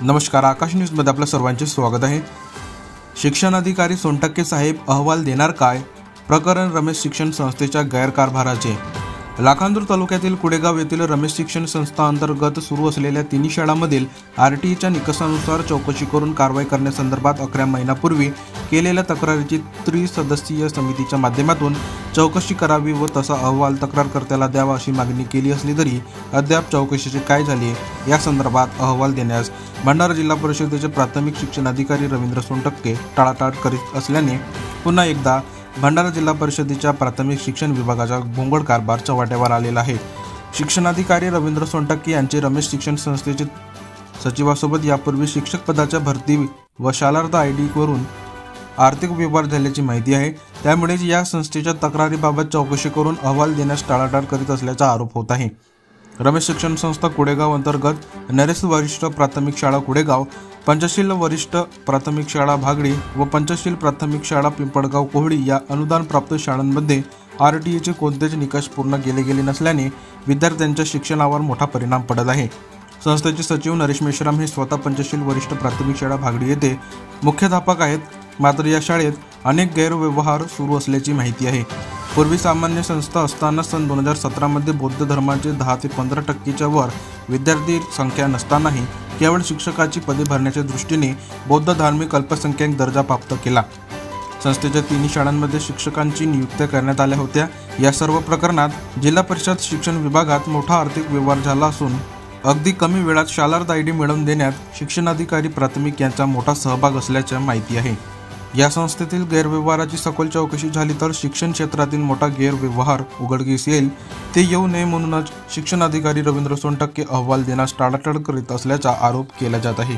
नमस्कार, आकाश न्यूजमध्ये आपलं सर्वांचे स्वागत आहे। शिक्षणाधिकारी सोनटक्के साहेब अहवाल देणार काय? प्रकरण रमेश शिक्षण संस्थेच्या गैरकारभाराचे। लाखांदूर तालुक्यातील कुडेगाव येथील रमेश शिक्षण संस्था अंतर्गत सुरू असलेल्या तिन्ही शाळांमधील आरटीईच्या निकषानुसार चौकशी करून कारवाई करण्यासंदर्भात 11 महिन्यांपूर्वी केलेल्या तक्रारीची त्रिसदस्यीय समितीच्या माध्यमातून चौकशी करावी व तसा अहवाल तक्रारकर्त्याला द्यावा अशी मागणी केली असली तरी अद्याप चौकशीचे काय झाले या संदर्भात अहवाल देण्यास भंडारा जिल्हा परिषदेचे प्राथमिक शिक्षणाधिकारी रवींद्र सोनटक्के टाळाटाळ करीत असल्याने पुन्हा एकदा भंडारा जिल्हा परिषदेच्या प्राथमिक शिक्षण विभागाचा भोंगळ कारभार चव्हाट्यावर आलेला आहे। शिक्षणाधिकारी रवींद्र सोनटक्के यांचे रमेश शिक्षण संस्थेचे सचिवासोबत यापूर्वी शिक्षक पदाच्या भरती व शालार्थ आयडी वरून आर्थिक व्यवहार झाल्याची माहिती आहे। त्यामुळेच या संस्थेच्या तक्रारीबाबत चौकशी करून अहवाल देण्यास टाळाटाळ करीत असल्याचा आरोप होत आहे। रमेश शिक्षण संस्था कुडेगाव अंतर्गत नरेश वरिष्ठ प्राथमिक शाळा कुडेगाव, पंचशील वरिष्ठ प्राथमिक शाळा भागडी व पंचशील प्राथमिक शाळा पिंपळगाव कोहळी या अनुदान प्राप्त शाळांमध्ये आरटीईचे कोणतेच निकष पूर्ण केले नसल्याने विद्यार्थ्यांच्या शिक्षणावर मोठा परिणाम पडत आहे। संस्थेचे सचिव नरेश मेश्राम हे स्वतः पंचशील वरिष्ठ प्राथमिक शाळा भागडी येथे मुख्याध्यापक आहेत, मात्र या शाळेत अनेक गैरव्यवहार सुरू असल्याची माहिती आहे। पूर्वी सामान्य संस्था असताना सन 2017 मध्ये बौद्ध धर्माचे 10 ते 15% वर विद्यार्थी संख्या नसतानाही केवळ शिक्षकाची पदे भरण्याच्या दृष्टीने बौद्ध धार्मिक अल्पसंख्याक दर्जा प्राप्त केला। संस्थेच्या तिन्ही शाळांमध्ये शिक्षकांची नियुक्त्या करण्यात आल्या होत्या। या सर्व प्रकरणात जिल्हा परिषद शिक्षण विभागात मोठा आर्थिक व्यवहार झाला असून अगदी कमी वेळात शालार्थ आयडी मिळवून देण्यात शिक्षणाधिकारी प्राथमिक यांचा मोठा सहभाग असल्याची माहिती आहे। या संस्थेतील गैरव्यवहाराची सखोल चौकशी झाली तर शिक्षण क्षेत्रातील मोठा गैरव्यवहार उघडकीस येईल। ते येऊ नये म्हणूनच शिक्षणाधिकारी रवींद्र सोनटक्के अहवाल देण्यास टाळाटाळ करीत असल्याचा आरोप केला जात आहे।